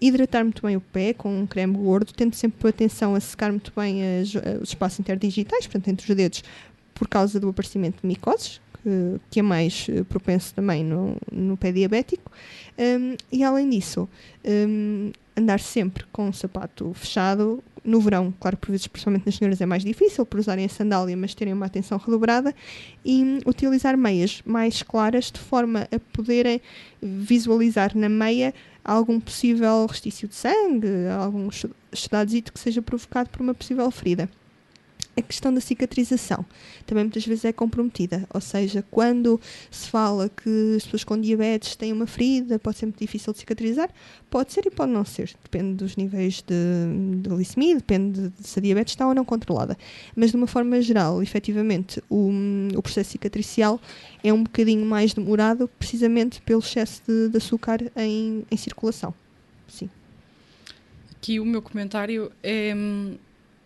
hidratar muito bem o pé com um creme gordo, tendo sempre atenção a secar muito bem os espaços interdigitais, portanto, entre os dedos, por causa do aparecimento de micoses, que é mais propenso também no pé diabético. E, além disso, andar sempre com o sapato fechado. No verão, claro, por vezes, principalmente nas senhoras, é mais difícil por usarem a sandália, mas terem uma atenção redobrada, e utilizar meias mais claras de forma a poderem visualizar na meia algum possível restício de sangue, algum estadozito que seja provocado por uma possível ferida. A questão da cicatrização também muitas vezes é comprometida, ou seja, quando se fala que as pessoas com diabetes têm uma ferida, pode ser muito difícil de cicatrizar, pode ser e pode não ser, depende dos níveis de glicemia, depende de se a diabetes está ou não controlada, mas de uma forma geral, efetivamente, o processo cicatricial é um bocadinho mais demorado, precisamente pelo excesso de açúcar em circulação. Sim. Aqui o meu comentário é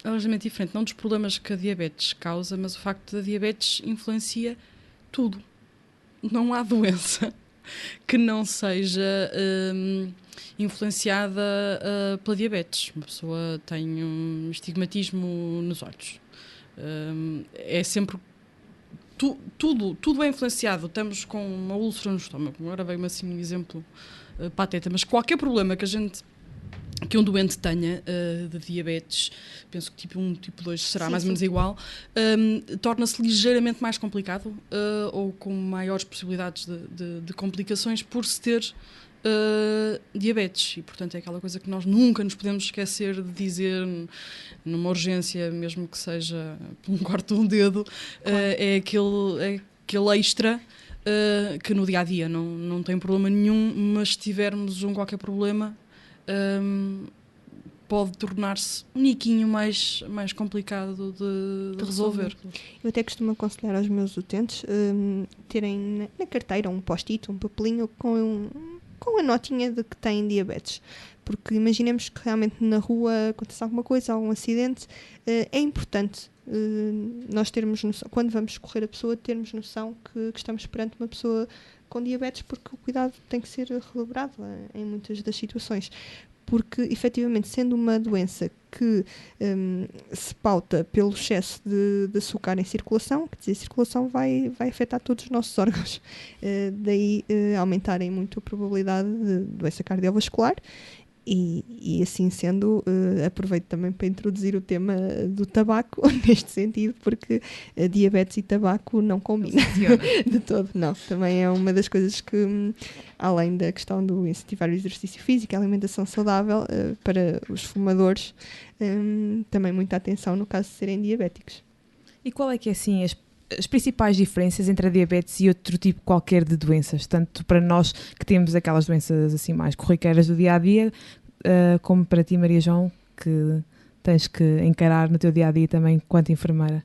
ligeiramente diferente, não dos problemas que a diabetes causa, mas o facto da diabetes influencia tudo. Não há doença que não seja influenciada pela diabetes. Uma pessoa tem um estigmatismo nos olhos. É sempre... Tudo é influenciado. Estamos com uma úlcera no estômago. Agora veio-me assim um exemplo pateta, mas qualquer problema que um doente tenha de diabetes, penso que tipo 1, tipo 2 será sim, mais ou menos igual, torna-se ligeiramente mais complicado ou com maiores possibilidades de complicações por se ter diabetes. E, portanto, é aquela coisa que nós nunca nos podemos esquecer de dizer numa urgência, mesmo que seja por um quarto de um dedo, claro. É aquele extra que no dia-a-dia não tem problema nenhum, mas se tivermos qualquer problema, pode tornar-se um niquinho mais complicado de resolver. Eu até costumo aconselhar aos meus utentes terem na carteira um post-it, um papelinho com a notinha de que têm diabetes. Porque imaginemos que realmente na rua acontece alguma coisa, algum acidente, é importante nós termos noção, quando vamos socorrer a pessoa, termos noção que estamos perante uma pessoa com diabetes, porque o cuidado tem que ser redobrado em muitas das situações. Porque, efetivamente, sendo uma doença que se pauta pelo excesso de açúcar em circulação, quer dizer, a circulação vai afetar todos os nossos órgãos. Daí aumentarem muito a probabilidade de doença cardiovascular. E assim sendo, aproveito também para introduzir o tema do tabaco, neste sentido, porque diabetes e tabaco não combinam de todo. Não, também é uma das coisas que, além da questão do incentivar o exercício físico e a alimentação saudável, para os fumadores, também muita atenção no caso de serem diabéticos. E qual é que é, assim, as principais diferenças entre a diabetes e outro tipo qualquer de doenças, tanto para nós que temos aquelas doenças assim mais corriqueiras do dia-a-dia, como para ti, Maria João, que tens que encarar no teu dia-a-dia também enquanto enfermeira?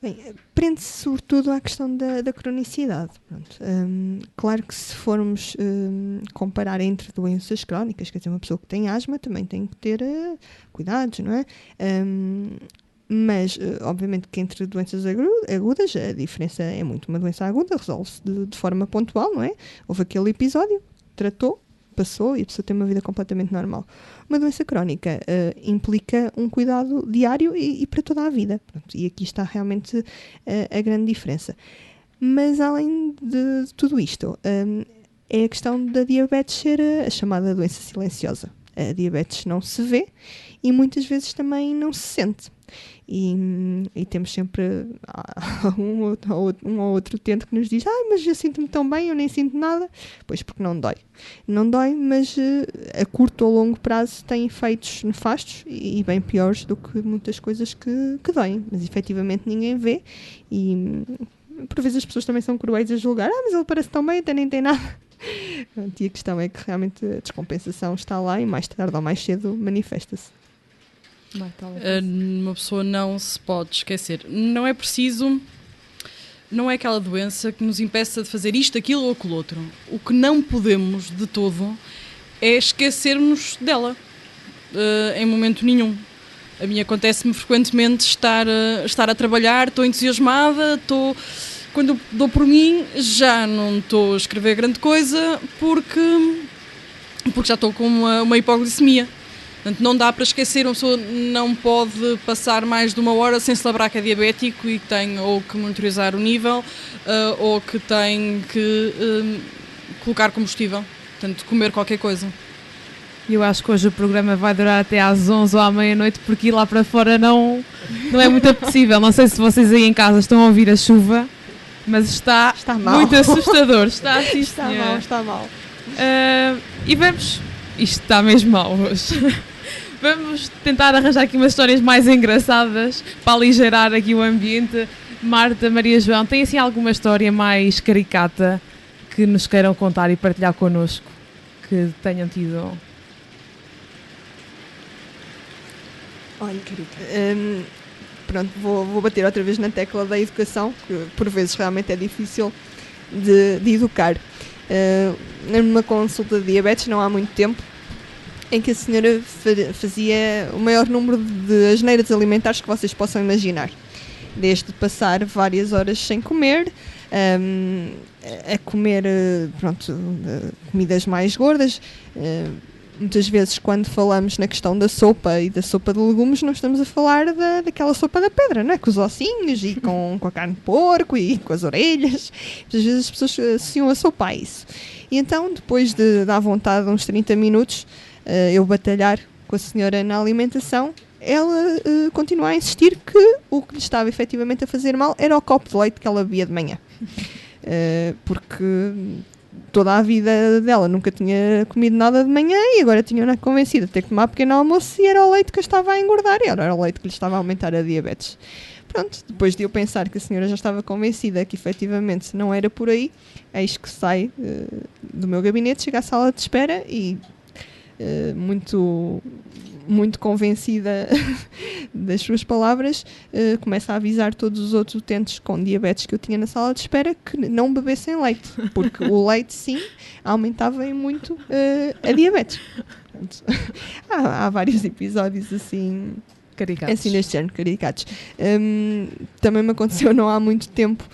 Bem, prende-se sobretudo à questão da cronicidade. Pronto. Claro que se formos comparar entre doenças crónicas, quer dizer, uma pessoa que tem asma também tem que ter cuidados, não é? Mas, obviamente, que entre doenças agudas a diferença é muito. Uma doença aguda resolve-se de forma pontual, não é? Houve aquele episódio, tratou, passou e a pessoa tem uma vida completamente normal. Uma doença crónica implica um cuidado diário e para toda a vida. Pronto, e aqui está realmente a grande diferença. Mas, além de tudo isto, é a questão da diabetes ser a chamada doença silenciosa. A diabetes não se vê e muitas vezes também não se sente. E temos sempre um ou outro utente que nos diz: mas eu sinto-me tão bem, eu nem sinto nada. Pois, porque não dói. Não dói, mas a curto ou longo prazo tem efeitos nefastos e bem piores do que muitas coisas que doem. Mas efetivamente ninguém vê e por vezes as pessoas também são cruéis a julgar: mas ele parece tão bem, até nem tem nada. E a questão é que realmente a descompensação está lá e mais tarde ou mais cedo manifesta-se. Uma pessoa não se pode esquecer. Não é preciso, não é aquela doença que nos impeça de fazer isto, aquilo ou aquilo outro. O que não podemos de todo é esquecermos dela em momento nenhum. A mim acontece-me frequentemente estar a trabalhar, estou entusiasmada, quando eu dou por mim já não estou a escrever grande coisa porque já estou com uma hipoglicemia. Portanto, não dá para esquecer, uma pessoa não pode passar mais de 1 hora sem se lembrar que é diabético e que tem ou que monitorizar o nível ou que tem que colocar combustível, portanto, comer qualquer coisa. Eu acho que hoje o programa vai durar até às 11 ou à meia-noite, porque ir lá para fora não é muito apetecível. Não sei se vocês aí em casa estão a ouvir a chuva, mas está muito assustador. Está assim, está mal. E vamos... Isto está mesmo mal hoje. Vamos tentar arranjar aqui umas histórias mais engraçadas para aligeirar aqui o ambiente. Marta, Maria João, tem assim alguma história mais caricata que nos queiram contar e partilhar connosco? Que tenham tido... Olha, querida, pronto, vou bater outra vez na tecla da educação, que por vezes realmente é difícil de educar. Numa consulta de diabetes, não há muito tempo, em que a senhora fazia o maior número de asneiras alimentares que vocês possam imaginar. Desde passar várias horas sem comer, a comer comidas mais gordas. Muitas vezes, quando falamos na questão da sopa e da sopa de legumes, não estamos a falar daquela sopa da pedra, não é? Com os ossinhos e com a carne de porco e com as orelhas. Muitas vezes as pessoas associam a sopa a isso. E então, depois de dar vontade de uns 30 minutos, eu batalhar com a senhora na alimentação, ela continua a insistir que o que lhe estava efetivamente a fazer mal era o copo de leite que ela bebia de manhã. Porque toda a vida dela nunca tinha comido nada de manhã e agora tinha-na convencida de ter que tomar pequeno almoço e era o leite que a estava a engordar, era o leite que lhe estava a aumentar a diabetes. Pronto, depois de eu pensar que a senhora já estava convencida que efetivamente não era por aí, eis que sai do meu gabinete, chega à sala de espera e muito convencida das suas palavras, começa a avisar todos os outros utentes com diabetes que eu tinha na sala de espera que não bebessem leite, porque o leite sim aumentava em muito a diabetes. Há vários episódios assim caricatos. Assim deste género, caricatos. Também me aconteceu não há muito tempo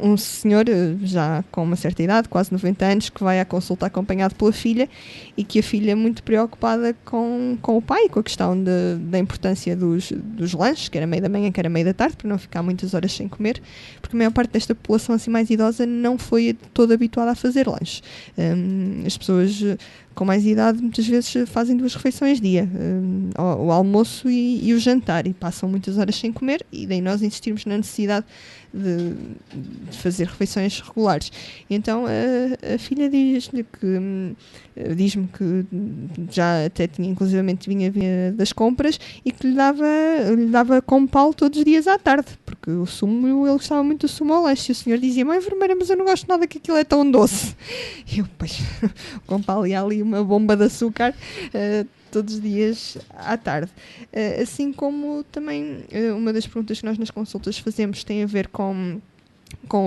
um senhor já com uma certa idade, quase 90 anos, que vai à consulta acompanhado pela filha e que a filha é muito preocupada com o pai, com a questão da importância dos lanches, que era meio da manhã, que era meio da tarde, para não ficar muitas horas sem comer, porque a maior parte desta população assim mais idosa não foi toda habituada a fazer lanches. As pessoas com mais idade muitas vezes fazem 2 refeições dia, o almoço e o jantar, e passam muitas horas sem comer, e daí nós insistimos na necessidade de fazer refeições regulares. E então a filha diz-me que já até tinha, inclusivamente vinha das compras e que lhe dava como pau todos os dias à tarde, porque o sumo, ele gostava muito do sumo ao lanche, e o senhor dizia: mãe enfermeira, mas eu não gosto nada que aquilo é tão doce. E eu, pois, com pau e ali uma bomba de açúcar, todos os dias à tarde. Assim como também uma das perguntas que nós nas consultas fazemos tem a ver com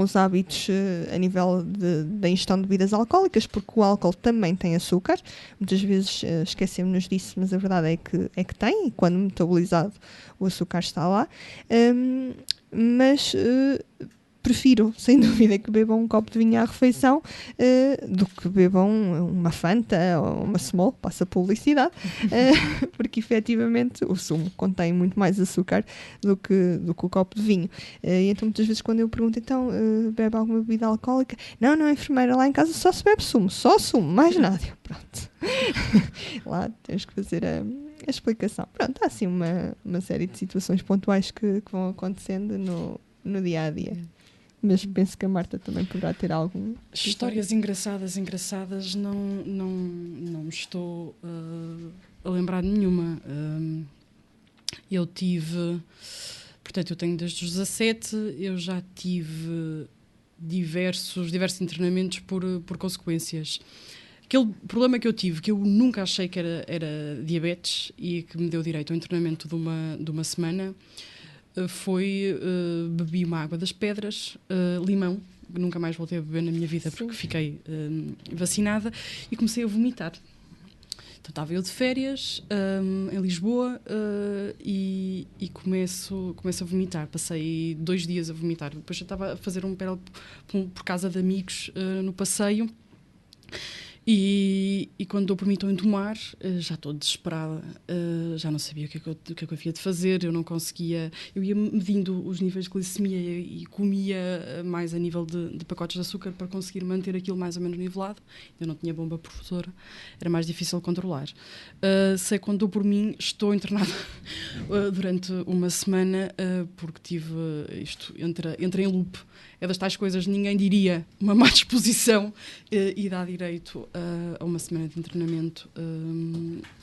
os hábitos a nível da ingestão de bebidas alcoólicas, porque o álcool também tem açúcar. Muitas vezes esquecemos-nos disso, mas a verdade é que tem, e quando metabolizado o açúcar está lá. Mas prefiro, sem dúvida, que bebam um copo de vinho à refeição do que bebam uma Fanta ou uma Smol, passa publicidade, porque efetivamente o sumo contém muito mais açúcar do que o copo de vinho. E então muitas vezes quando eu pergunto, então, bebe alguma bebida alcoólica? Não, enfermeira, lá em casa só se bebe sumo, só sumo, mais nada. Pronto. Lá temos que fazer a explicação. Pronto, há assim uma série de situações pontuais que vão acontecendo no dia-a-dia. Mas penso que a Marta também poderá ter algum... Histórias engraçadas, não me estou a lembrar de nenhuma. Eu tive... Portanto, eu tenho desde os 17, eu já tive diversos internamentos por consequências. Aquele problema que eu tive, que eu nunca achei que era diabetes e que me deu direito ao internamento de uma semana... foi bebi uma água das pedras, limão, que nunca mais voltei a beber na minha vida porque fiquei vacinada, e comecei a vomitar. Então estava eu de férias em Lisboa e começo a vomitar. Passei 2 dias a vomitar. Depois eu estava a fazer um pé por casa de amigos no passeio. E quando dou por mim estou a entumar, já estou desesperada, já não sabia o que é que eu havia de fazer, eu não conseguia, eu ia medindo os níveis de glicemia e comia mais a nível de pacotes de açúcar para conseguir manter aquilo mais ou menos nivelado. Eu não tinha bomba perfutora, era mais difícil de controlar. Sei que quando dou por mim estou internada durante uma semana porque tive isto, entra em loop. É das tais coisas, ninguém diria, uma má disposição e dá direito a uma semana de internamento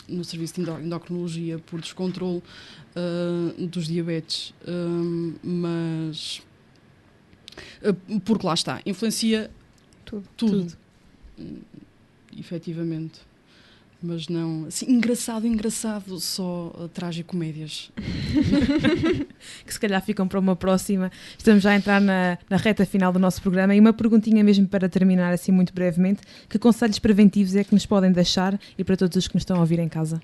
no serviço de endocrinologia por descontrole dos diabetes, mas porque lá está, influencia tudo. Efetivamente. Mas não... Assim, engraçado, só tragicomédias. Que se calhar ficam para uma próxima. Estamos já a entrar na reta final do nosso programa. E uma perguntinha mesmo para terminar, assim muito brevemente. Que conselhos preventivos é que nos podem deixar e para todos os que nos estão a ouvir em casa?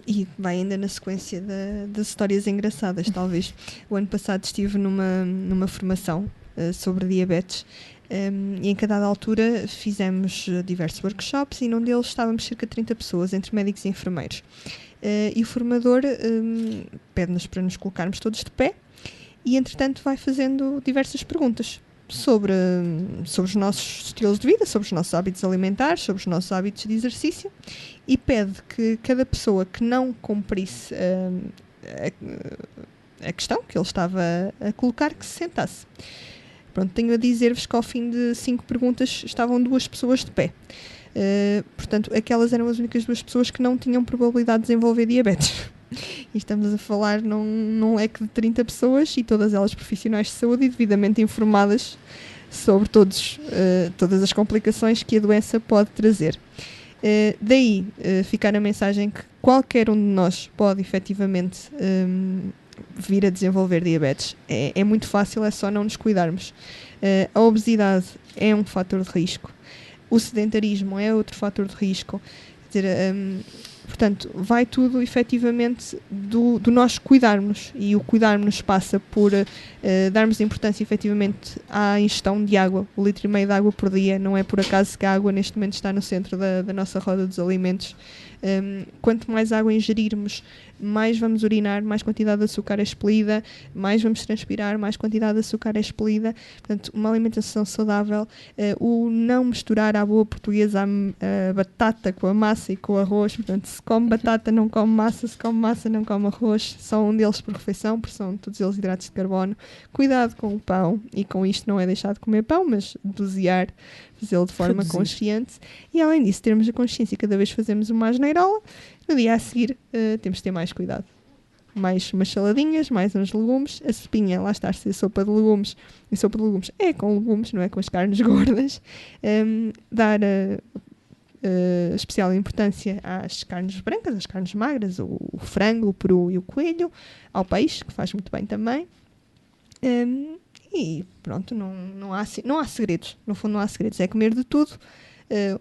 E vai ainda na sequência das histórias engraçadas, talvez. O ano passado estive numa formação sobre diabetes. E em cada altura fizemos diversos workshops e num deles estávamos cerca de 30 pessoas, entre médicos e enfermeiros. E o formador pede-nos para nos colocarmos todos de pé e, entretanto, vai fazendo diversas perguntas sobre os nossos estilos de vida, sobre os nossos hábitos alimentares, sobre os nossos hábitos de exercício, e pede que cada pessoa que não cumprisse a questão que ele estava a colocar, que se sentasse. Pronto, tenho a dizer-vos que ao fim de 5 perguntas estavam 2 pessoas de pé. Portanto, aquelas eram as únicas 2 pessoas que não tinham probabilidade de desenvolver diabetes. E estamos a falar num leque de 30 pessoas e todas elas profissionais de saúde e devidamente informadas sobre todas as complicações que a doença pode trazer. Daí ficar a mensagem que qualquer um de nós pode efetivamente vir a desenvolver diabetes. É muito fácil, é só não nos cuidarmos. A obesidade é um fator de risco. O sedentarismo é outro fator de risco. Quer dizer, portanto, vai tudo efetivamente do nós cuidarmos, e o cuidarmos passa por darmos importância efetivamente à ingestão de água. 1,5 litro de água por dia, não é por acaso que a água neste momento está no centro da nossa roda dos alimentos. Quanto mais água ingerirmos, mais vamos urinar, mais quantidade de açúcar é expelida, mais vamos transpirar, mais quantidade de açúcar é expelida. Portanto, uma alimentação saudável, o não misturar à boa portuguesa a batata com a massa e com o arroz. Portanto, se come batata não come massa, se come massa não come arroz, só um deles por refeição, porque são todos eles hidratos de carbono. Cuidado com o pão, e com isto não é deixar de comer pão, mas dosear, fazê-lo de forma consciente. E além disso, termos a consciência, cada vez fazemos uma asneirola, no dia a seguir temos de ter mais cuidado. Mais umas saladinhas, mais uns legumes. A sopinha, lá está, se sopa de legumes, e sopa de legumes é com legumes, não é com as carnes gordas. Dar especial importância às carnes brancas, às carnes magras, o frango, o peru e o coelho, ao peixe, que faz muito bem também. E pronto, não há segredos. No fundo, não há segredos. É comer de tudo,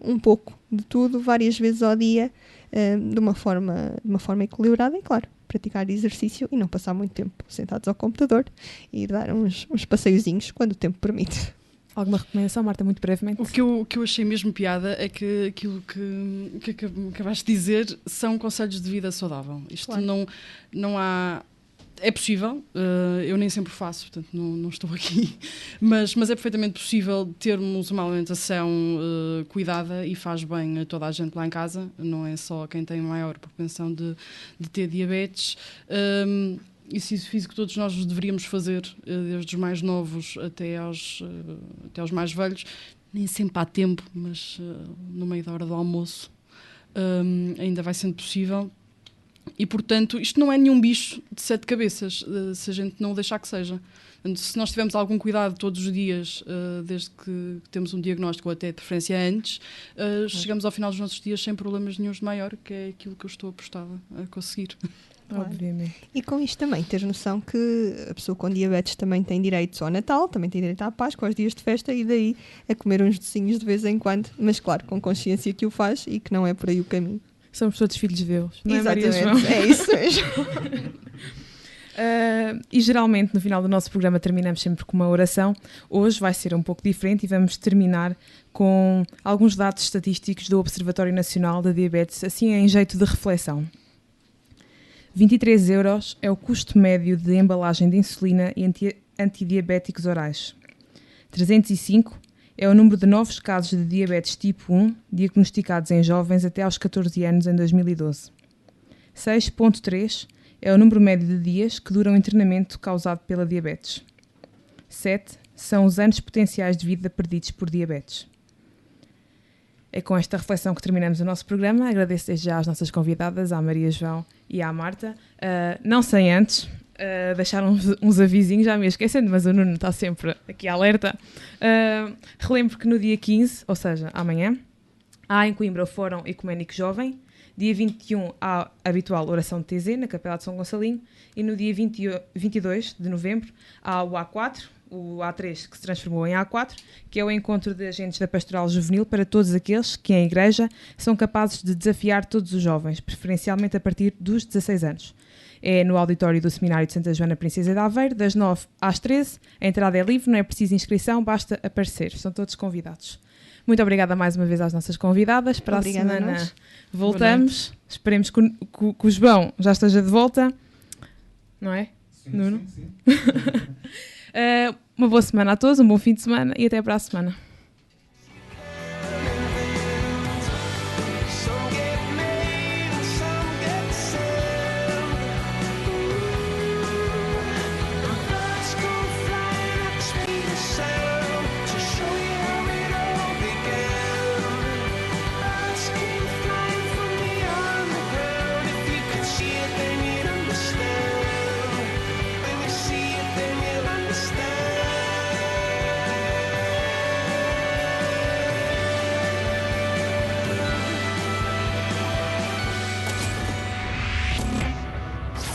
um pouco de tudo, várias vezes ao dia, de uma forma equilibrada e, claro, praticar exercício e não passar muito tempo sentados ao computador e ir dar uns passeiozinhos quando o tempo permite. Alguma recomendação, Marta, muito brevemente? O que eu achei mesmo piada é que aquilo que acabaste de dizer são conselhos de vida saudável. Isto claro. não há... É possível, eu nem sempre faço, portanto não estou aqui, mas é perfeitamente possível termos uma alimentação cuidada e faz bem a toda a gente lá em casa, não é só a quem tem maior propensão de ter diabetes. Exercício físico todos nós deveríamos fazer, desde os mais novos até aos mais velhos. Nem sempre há tempo, mas no meio da hora do almoço ainda vai sendo possível. E, portanto, isto não é nenhum bicho de 7 cabeças, se a gente não o deixar que seja. Se nós tivermos algum cuidado todos os dias, desde que temos um diagnóstico ou até de preferência antes, chegamos ao final dos nossos dias sem problemas nenhuns de maior, que é aquilo que eu estou apostada a conseguir. Claro. Obviamente. E com isto também ter noção que a pessoa com diabetes também tem direito ao Natal, também tem direito à Páscoa, aos dias de festa e daí a comer uns docinhos de vez em quando, mas claro, com consciência que o faz e que não é por aí o caminho. Somos todos filhos de Deus, não é, Maria João? É isso mesmo. E geralmente no final do nosso programa terminamos sempre com uma oração. Hoje vai ser um pouco diferente e vamos terminar com alguns dados estatísticos do Observatório Nacional da Diabetes, assim em jeito de reflexão. 23 euros é o custo médio de embalagem de insulina e antidiabéticos orais. 305 é o número de novos casos de diabetes tipo 1 diagnosticados em jovens até aos 14 anos em 2012. 6.3 é o número médio de dias que dura um internamento causado pela diabetes. 7 são os anos potenciais de vida perdidos por diabetes. É com esta reflexão que terminamos o nosso programa. Agradeço desde já às nossas convidadas, à Maria João e à Marta. Não sem antes deixar uns avisinhos, já me ia esquecendo, mas o Nuno está sempre aqui alerta. Relembro que no dia 15, ou seja, amanhã, há em Coimbra o Fórum Ecuménico Jovem. Dia 21 há a habitual oração de TZ na Capela de São Gonçalinho e no dia 22 de novembro há o A4, o A3 que se transformou em A4, que é o encontro de agentes da Pastoral Juvenil para todos aqueles que em igreja são capazes de desafiar todos os jovens, preferencialmente a partir dos 16 anos. É no auditório do Seminário de Santa Joana Princesa de Aveiro, das 9 às 13. A entrada é livre, não é preciso inscrição, basta aparecer. Estão todos convidados. Muito obrigada mais uma vez às nossas convidadas. Para obrigada a semana voltamos. Esperemos que o João já esteja de volta. Não é? Sim, Nuno? sim. Uma boa semana a todos, um bom fim de semana e até para a semana.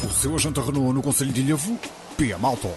O seu agente Renault no Conselho de Ilhavo, Pia Malto.